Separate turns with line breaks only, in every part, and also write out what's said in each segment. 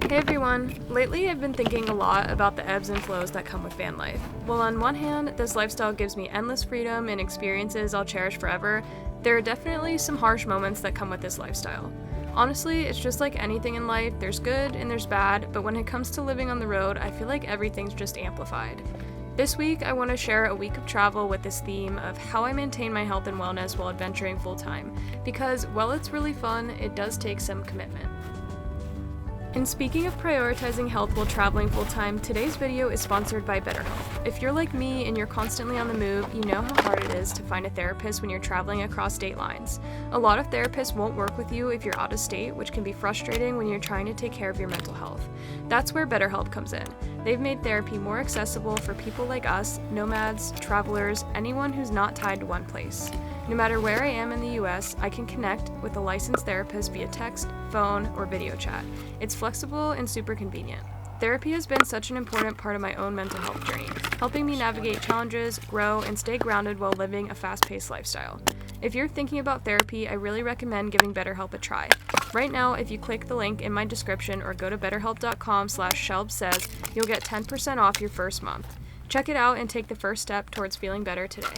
Hey everyone! Lately I've been thinking a lot about the ebbs and flows that come with van life. While on one hand, this lifestyle gives me endless freedom and experiences I'll cherish forever, there are definitely some harsh moments that come with this lifestyle. Honestly, it's just like anything in life, there's good and there's bad, but when it comes to living on the road, I feel like everything's just amplified. This week, I want to share a week of travel with this theme of how I maintain my health and wellness while adventuring full-time, because while it's really fun, it does take some commitment. And speaking of prioritizing health while traveling full-time, today's video is sponsored by BetterHelp. If you're like me and you're constantly on the move, you know how hard it is to find a therapist when you're traveling across state lines. A lot of therapists won't work with you if you're out of state, which can be frustrating when you're trying to take care of your mental health. That's where BetterHelp comes in. They've made therapy more accessible for people like us, nomads, travelers, anyone who's not tied to one place. No matter where I am in the US, I can connect with a licensed therapist via text, phone, or video chat. It's flexible and super convenient. Therapy has been such an important part of my own mental health journey, helping me navigate challenges, grow, and stay grounded while living a fast-paced lifestyle. If you're thinking about therapy, I really recommend giving BetterHelp a try. Right now, if you click the link in my description or go to betterhelp.com/shelbsays, you'll get 10% off your first month. Check it out and take the first step towards feeling better today.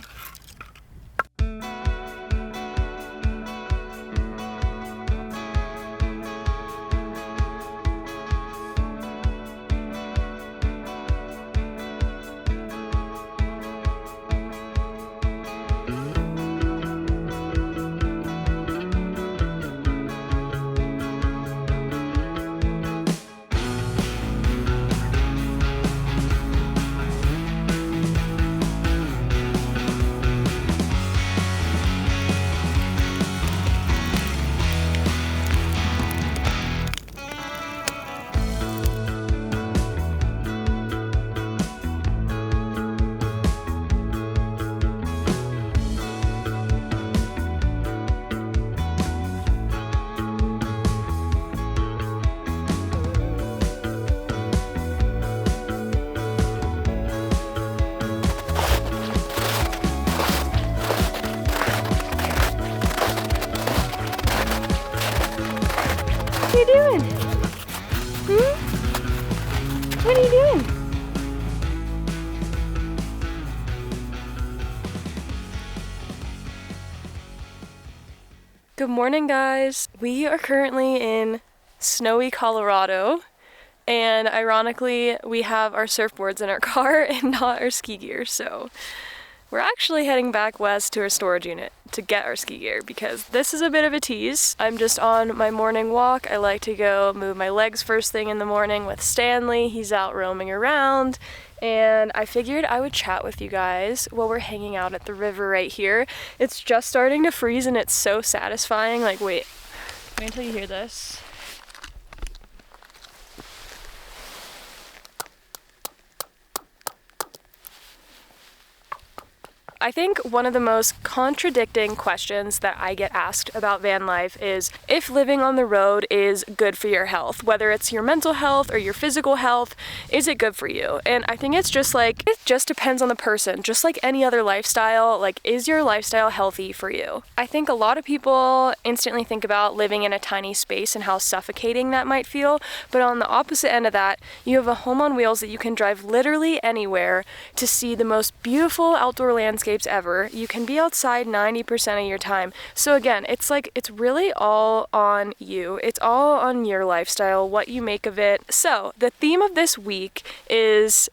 What are you doing? What are you doing? Good morning, guys. We are currently in snowy Colorado, and ironically, we have our surfboards in our car and not our ski gear, so we're actually heading back west to our storage unit to get our ski gear because this is a bit of a tease. I'm just on my morning walk. I like to go move my legs first thing in the morning with Stanley. He's out roaming around, and I figured I would chat with you guys while we're hanging out at the river right here. It's just starting to freeze and it's so satisfying. Like, wait until you hear this. I think one of the most contradicting questions that I get asked about van life is if living on the road is good for your health, whether it's your mental health or your physical health, is it good for you? And I think it's just like, it just depends on the person, just like any other lifestyle. Like, is your lifestyle healthy for you? I think a lot of people instantly think about living in a tiny space and how suffocating that might feel, but on the opposite end of that, you have a home on wheels that you can drive literally anywhere to see the most beautiful outdoor landscapes ever. You can be outside 90% of your time. So again, it's really all on you. It's all on your lifestyle, what you make of it. So the theme of this week is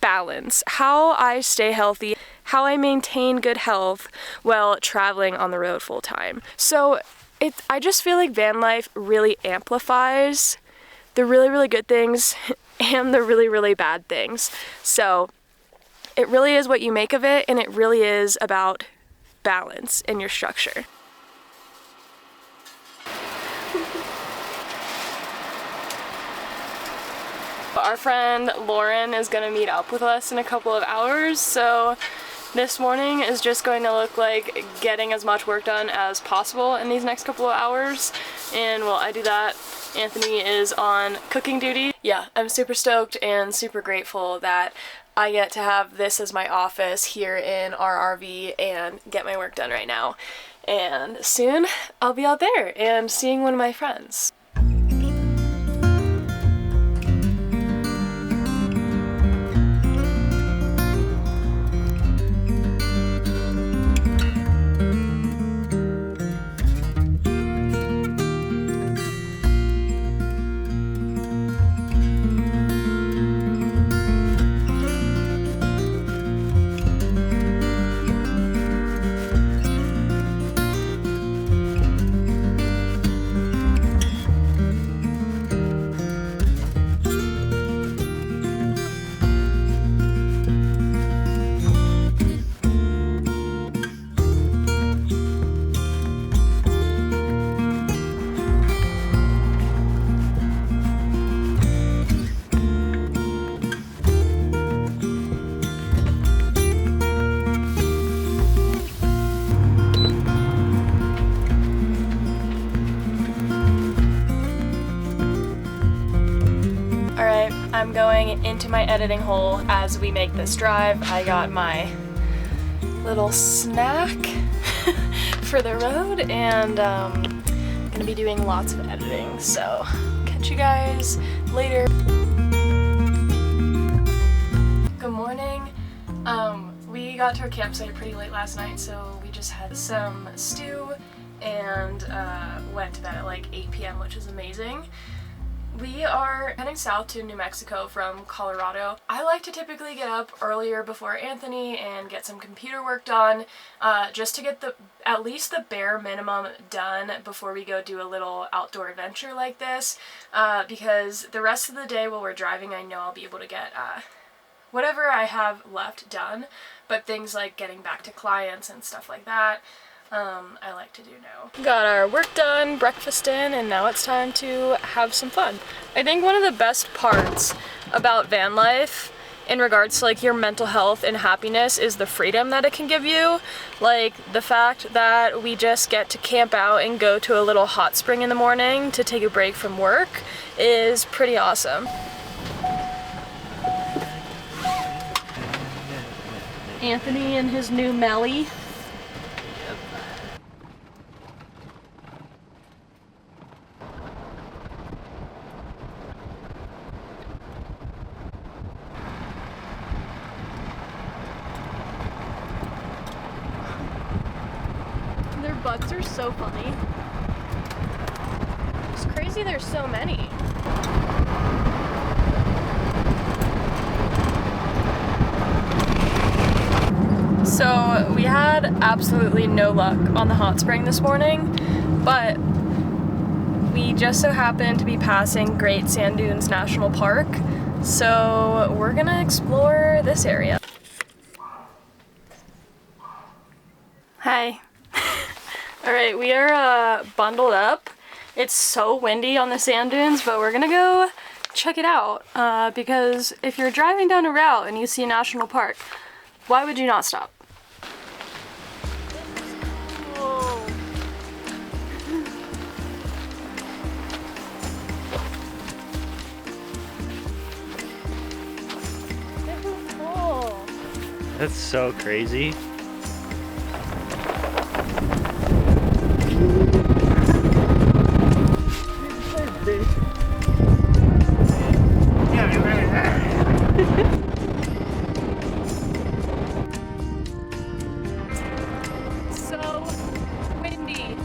balance, how I stay healthy, how I maintain good health while traveling on the road full time. So I just feel like van life really amplifies the really, really good things and the really, really bad things. So it really is what you make of it, and it really is about balance in your structure. Our friend Lauren is going to meet up with us in a couple of hours, so this morning is just going to look like getting as much work done as possible in these next couple of hours. And while I do that, Anthony is on cooking duty. Yeah, I'm super stoked and super grateful that I get to have this as my office here in our RV and get my work done right now. And soon I'll be out there and seeing one of my friends. getting into my editing hole as we make this drive. I got my little snack for the road, and gonna be doing lots of editing, so catch you guys later. Good morning. We got to our campsite pretty late last night, so we just had some stew and went to bed at like 8 p.m., which is amazing. We are heading south to New Mexico from Colorado. I like to typically get up earlier before Anthony and get some computer work done, just to get at least the bare minimum done before we go do a little outdoor adventure like this, because the rest of the day while we're driving, I know I'll be able to get whatever I have left done, but things like getting back to clients and stuff like that, I like to do now. Got our work done, breakfast in, and now it's time to have some fun. I think one of the best parts about van life in regards to like your mental health and happiness is the freedom that it can give you. Like the fact that we just get to camp out and go to a little hot spring in the morning to take a break from work is pretty awesome. Anthony and his new Melly. Their butts are so funny. It's crazy there's so many. So we had absolutely no luck on the hot spring this morning, but we just so happened to be passing Great Sand Dunes National Park, so we're gonna explore this area. Hi. Alright, we are bundled up. It's so windy on the sand dunes, but we're gonna go check it out, because if you're driving down a route and you see a national park, why would you not stop?
That's so crazy.
So windy.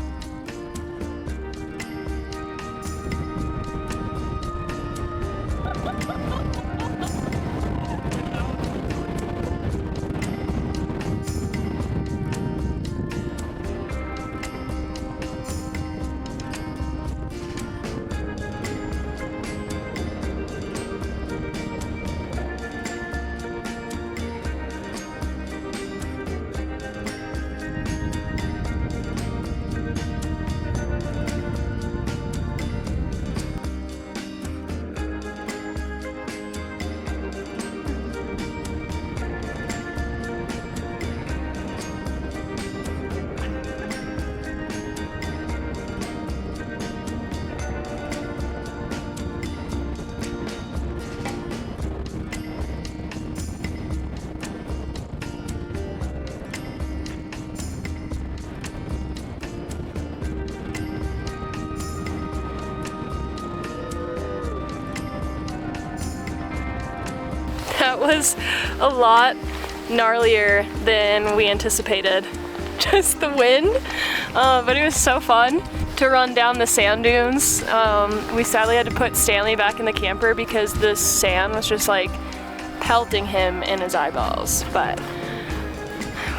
That was a lot gnarlier than we anticipated. Just the wind, but it was so fun to run down the sand dunes. We sadly had to put Stanley back in the camper because the sand was just like pelting him in his eyeballs. But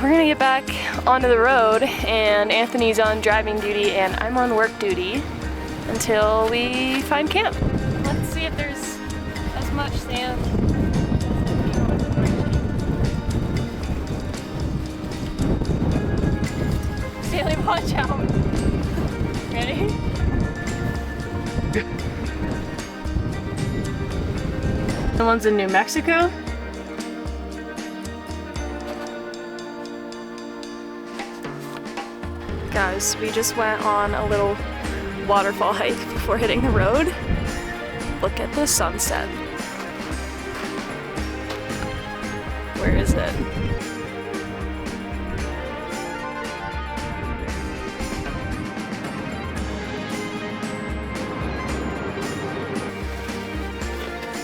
we're gonna get back onto the road, and Anthony's on driving duty and I'm on work duty until we find camp. Let's see if there's as much sand. Stanley, watch out. Ready? The one's in New Mexico. Guys, we just went on a little waterfall hike before hitting the road. Look at the sunset. Where is it?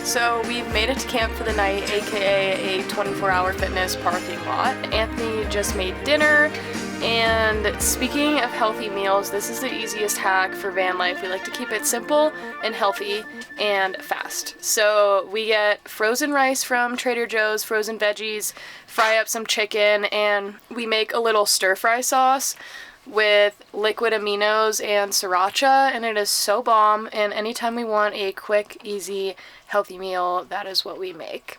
So we've made it to camp for the night, aka a 24-hour fitness parking lot. Anthony just made dinner, and speaking of healthy meals, this is the easiest hack for van life. We like to keep it simple and healthy and fast. So we get frozen rice from Trader Joe's, frozen veggies, fry up some chicken, and we make a little stir-fry sauce with liquid aminos and sriracha, and it is so bomb. And anytime we want a quick, easy, healthy meal, that is what we make.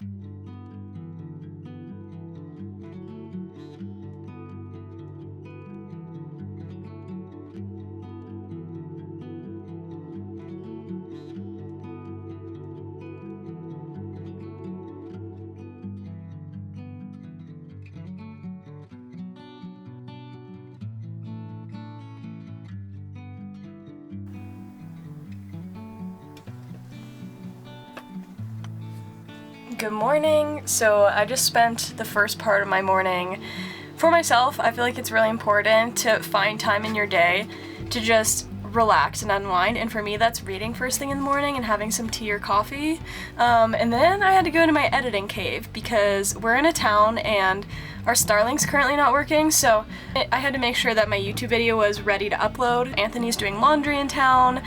Good morning. So I just spent the first part of my morning for myself. I feel like it's really important to find time in your day to just relax and unwind, and for me that's reading first thing in the morning and having some tea or coffee. And then I had to go to my editing cave because we're in a town and our Starlink's currently not working, so I had to make sure that my YouTube video was ready to upload. Anthony's doing laundry in town.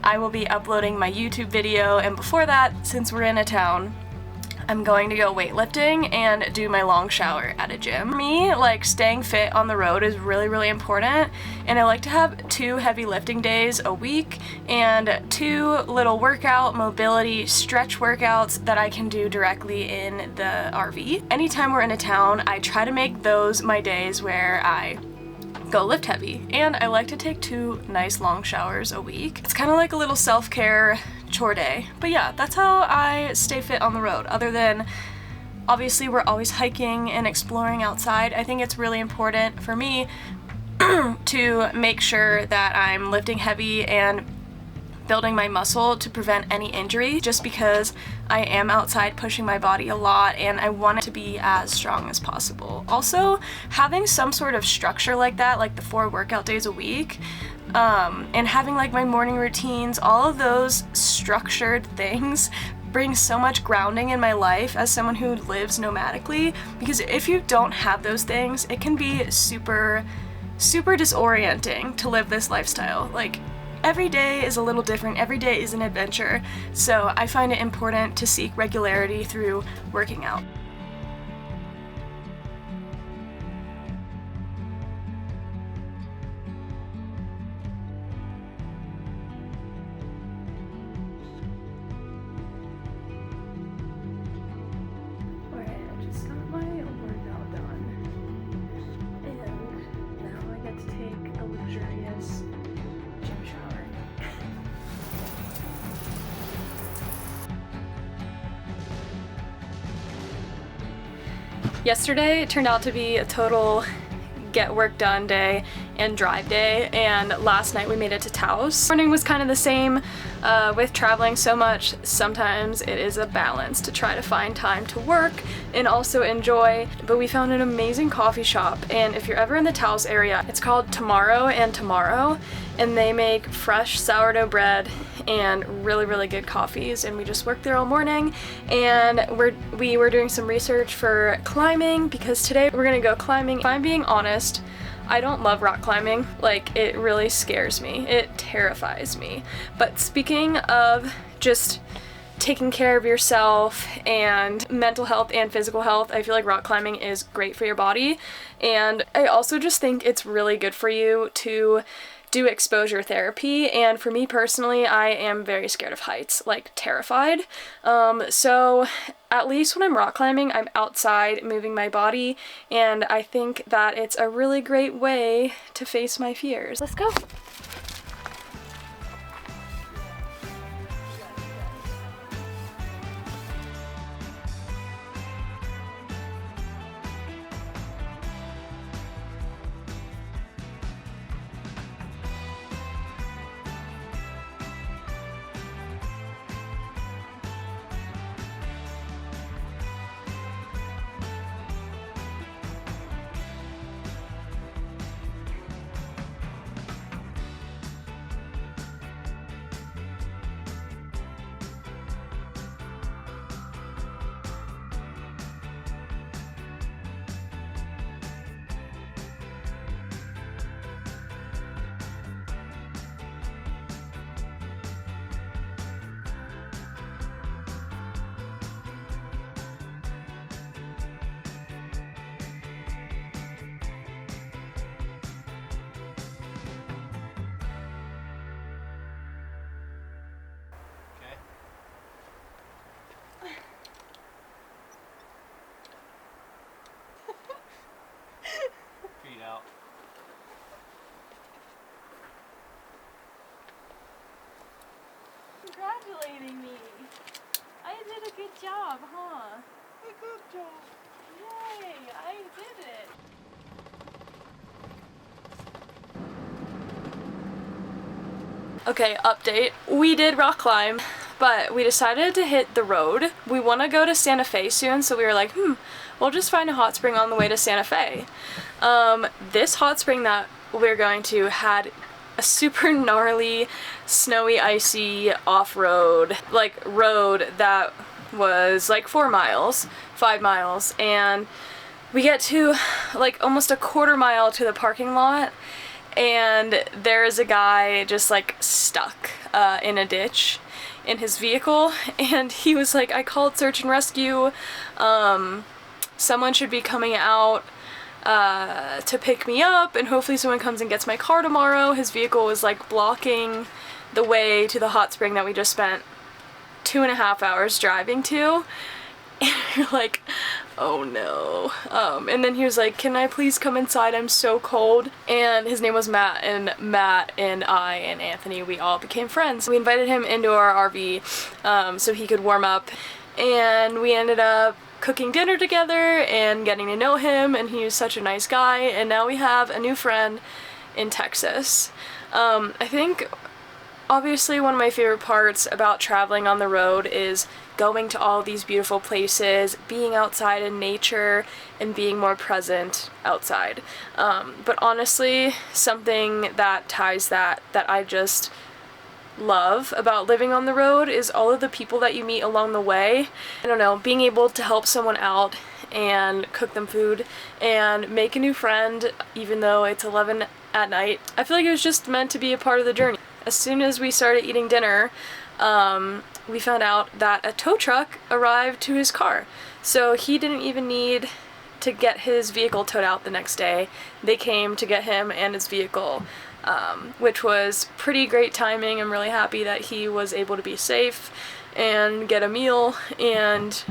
I will be uploading my YouTube video, and before that, since we're in a town, I'm going to go weightlifting and do my long shower at a gym. For me, like, staying fit on the road is really, really important, and I like to have 2 heavy lifting days a week and 2 little workout, mobility, stretch workouts that I can do directly in the RV. Anytime we're in a town, I try to make those my days where I go lift heavy, and I like to take 2 nice long showers a week. It's kind of like a little self-care chore day. But yeah, that's how I stay fit on the road. Other than, obviously, we're always hiking and exploring outside. I think it's really important for me to make sure that I'm lifting heavy and building my muscle to prevent any injury, just because I am outside pushing my body a lot and I want it to be as strong as possible. Also, having some sort of structure like that, like the 4 workout days a week, and having like my morning routines, all of those structured things brings so much grounding in my life as someone who lives nomadically, because if you don't have those things, it can be super disorienting to live this lifestyle. Like, every day is a little different, every day is an adventure, so I find it important to seek regularity through working out. Alright, I just got my workout done, and now I get to take a luxurious gym shower. Yesterday turned out to be a total get work done day and drive day, and last night we made it to Taos. Morning was kind of the same. With traveling so much, sometimes it is a balance to try to find time to work and also enjoy, but we found an amazing coffee shop, and if you're ever in the Taos area, it's called Tomorrow and Tomorrow, and they make fresh sourdough bread and really, really good coffees, and we just worked there all morning, and we were doing some research for climbing, because today we're gonna go climbing. If I'm being honest, I don't love rock climbing. Like, it really scares me. It terrifies me. But speaking of just taking care of yourself and mental health and physical health, I feel like rock climbing is great for your body. And I also just think it's really good for you to do exposure therapy, and for me personally, I am very scared of heights, like terrified. So at least when I'm rock climbing, I'm outside moving my body, and I think that it's a really great way to face my fears. Let's go. Good job, huh?
A good job.
Yay, I did it. Okay, update. We did rock climb, but we decided to hit the road. We want to go to Santa Fe soon, so we were like, we'll just find a hot spring on the way to Santa Fe. This hot spring that we're going to had a super gnarly, snowy, icy off-road, like, road that was like 4 miles, 5 miles, and we get to like almost a quarter mile to the parking lot, and there is a guy just like stuck in a ditch in his vehicle, and he was like, I called search and rescue, someone should be coming out to pick me up, and hopefully someone comes and gets my car tomorrow. His vehicle was like blocking the way to the hot spring that we just spent 2.5 hours driving to. And you're like, oh no. And then he was like, can I please come inside? I'm so cold. And his name was Matt, and Matt and I and Anthony, we all became friends. We invited him into our RV so he could warm up, and we ended up cooking dinner together and getting to know him, and he was such a nice guy, and now we have a new friend in Texas. I think obviously one of my favorite parts about traveling on the road is going to all these beautiful places, being outside in nature, and being more present outside. But honestly, something that ties that I just love about living on the road is all of the people that you meet along the way. I don't know, being able to help someone out and cook them food and make a new friend even though it's 11 at night. I feel like it was just meant to be a part of the journey. As soon as we started eating dinner, we found out that a tow truck arrived to his car. So he didn't even need to get his vehicle towed out the next day. They came to get him and his vehicle, which was pretty great timing. I'm really happy that he was able to be safe and get a meal, and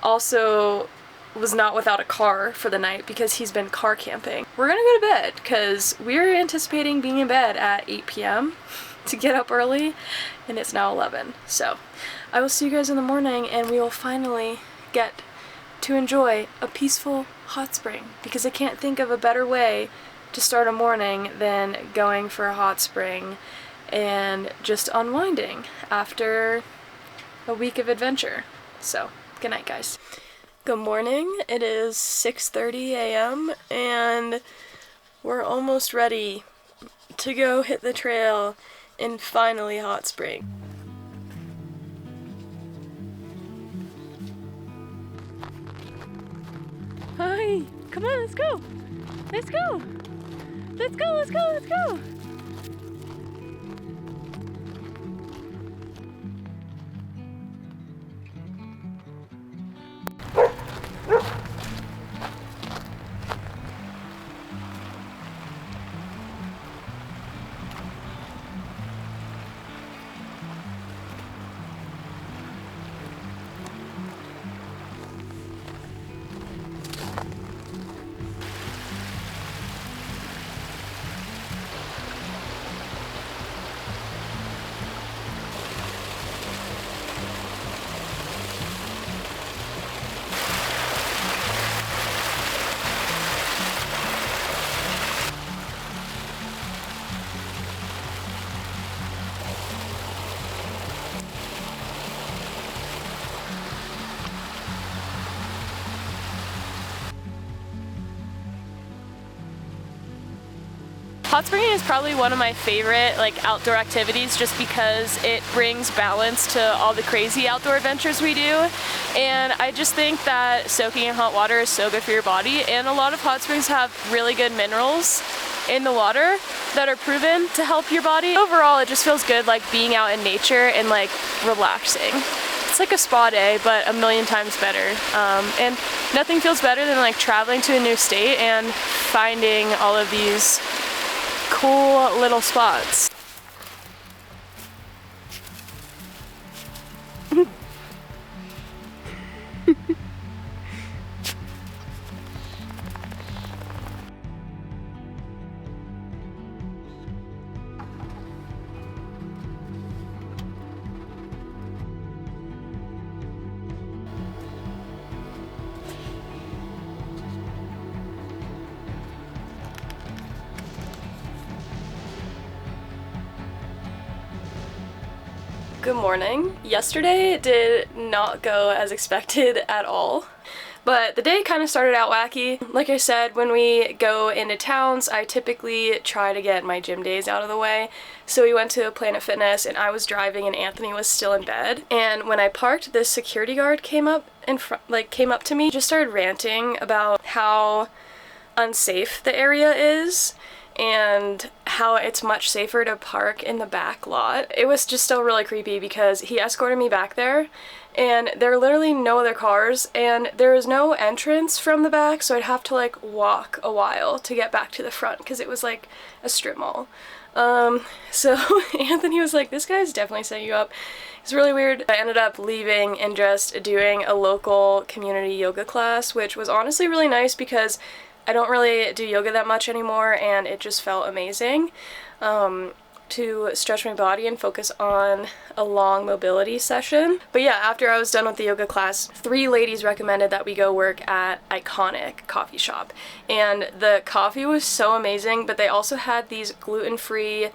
also was not without a car for the night because he's been car camping. We're gonna go to bed because we're anticipating being in bed at 8 p.m. to get up early, and it's now 11. So I will see you guys in the morning, and we will finally get to enjoy a peaceful hot spring, because I can't think of a better way to start a morning than going for a hot spring and just unwinding after a week of adventure. So, good night, guys. Good morning. It is 6:30 a.m. and we're almost ready to go hit the trail in finally hot spring. Hi! Come on, let's go! Let's go! Let's go, let's go, let's go! Hot springing is probably one of my favorite outdoor activities, just because it brings balance to all the crazy outdoor adventures we do. And I just think that soaking in hot water is so good for your body, and a lot of hot springs have really good minerals in the water that are proven to help your body. Overall, it just feels good being out in nature and relaxing. It's like a spa day, but a million times better. And nothing feels better than traveling to a new state and finding all of these cool little spots. Good morning. Yesterday did not go as expected at all. But the day kind of started out wacky. Like I said, when we go into towns, I typically try to get my gym days out of the way. So we went to Planet Fitness and I was driving and Anthony was still in bed. And when I parked, this security guard came up to me, just started ranting about how unsafe the area is and how it's much safer to park in the back lot. It was just still really creepy because he escorted me back there and there are literally no other cars and there is no entrance from the back, so I'd have to like walk a while to get back to the front because it was like a strip mall. So Anthony was like, this guy's definitely setting you up. It's really weird. I ended up leaving and just doing a local community yoga class, which was honestly really nice because I don't really do yoga that much anymore and it just felt amazing to stretch my body and focus on a long mobility session. But yeah, after I was done with the yoga class, 3 ladies recommended that we go work at Iconic coffee shop. And the coffee was so amazing, but they also had these gluten-free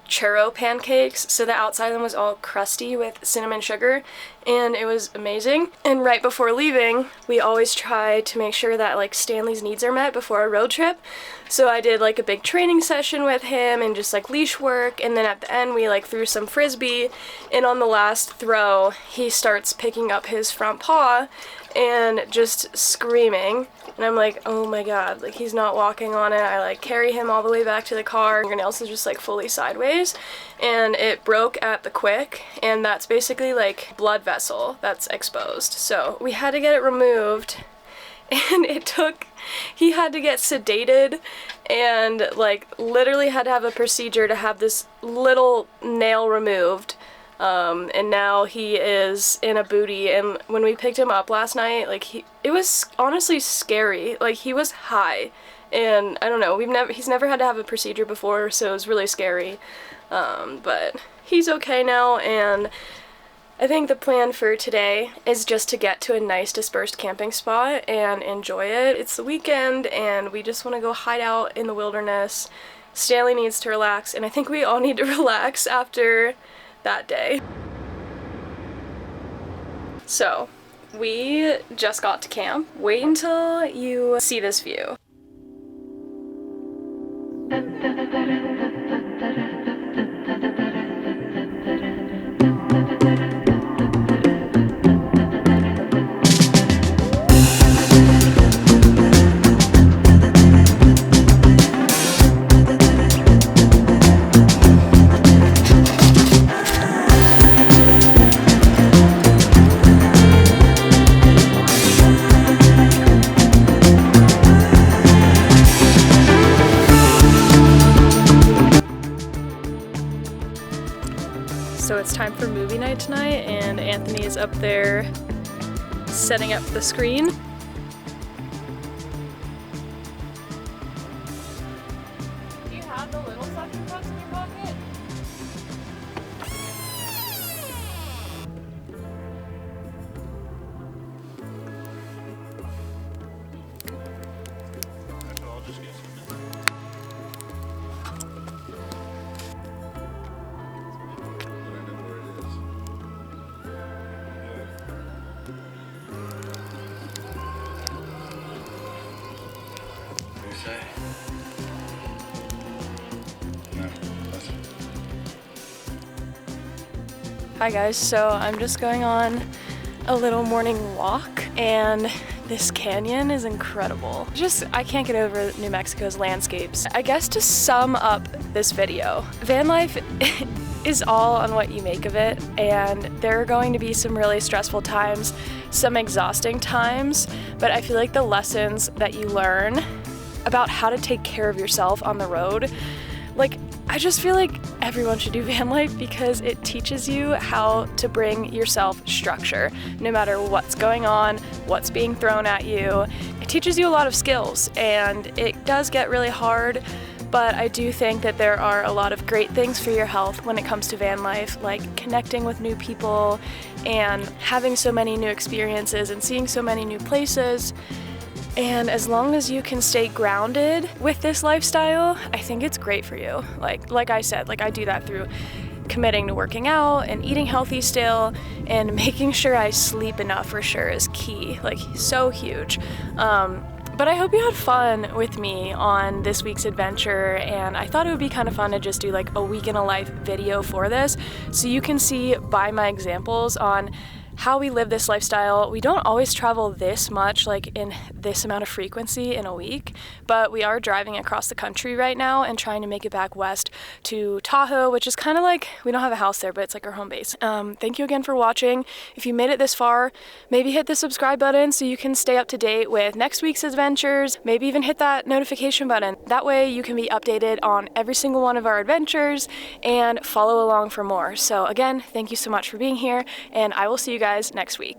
churro pancakes, so the outside of them was all crusty with cinnamon sugar, and it was amazing. And right before leaving, we always try to make sure that like Stanley's needs are met before our road trip. So I did like a big training session with him and just like leash work, and then at the end we like threw some frisbee, and on the last throw he starts picking up his front paw and just screaming, and I'm like, oh my god, like he's not walking on it. I like carry him all the way back to the car, fingernails is just like fully sideways, and it broke at the quick, and that's basically like blood vessel that's exposed. So we had to get it removed, and he had to get sedated and like literally had to have a procedure to have this little nail removed. And now he is in a booty, and when we picked him up last night, like it was honestly scary. Like he was high, and I don't know, he's never had to have a procedure before, so it was really scary. But he's okay now, and I think the plan for today is just to get to a nice dispersed camping spot and enjoy it. It's the weekend and we just want to go hide out in the wilderness. Stanley needs to relax, and I think we all need to relax after that day. So, we just got to camp. Wait until you see this view. So it's time for movie night tonight, and Anthony is up there setting up the screen. Do you have the little suction cups in your pocket?
I'll just get some.
Hi guys, so I'm just going on a little morning walk, and this canyon is incredible. I can't get over New Mexico's landscapes. I guess to sum up this video, van life is all on what you make of it, and there are going to be some really stressful times, some exhausting times, but I feel like the lessons that you learn about how to take care of yourself on the road, like, I just feel like everyone should do van life because it teaches you how to bring yourself structure no matter what's going on, what's being thrown at you. It teaches you a lot of skills, and it does get really hard, but I do think that there are a lot of great things for your health when it comes to van life, like connecting with new people and having so many new experiences and seeing so many new places. And as long as you can stay grounded with this lifestyle, I think it's great for you. Like I said, like I do that through committing to working out and eating healthy still, and making sure I sleep enough for sure is key, like so huge. But I hope you had fun with me on this week's adventure, and I thought it would be kind of fun to just do like a week in a life video for this, so you can see by my examples on how we live this lifestyle. We don't always travel this much, like in this amount of frequency in a week, but we are driving across the country right now and trying to make it back west to Tahoe, which is kind of like, we don't have a house there, but it's like our home base. Thank you again for watching. If you made it this far, maybe hit the subscribe button so you can stay up to date with next week's adventures. Maybe even hit that notification button. That way you can be updated on every single one of our adventures and follow along for more. So again, thank you so much for being here, and I will see you guys next week.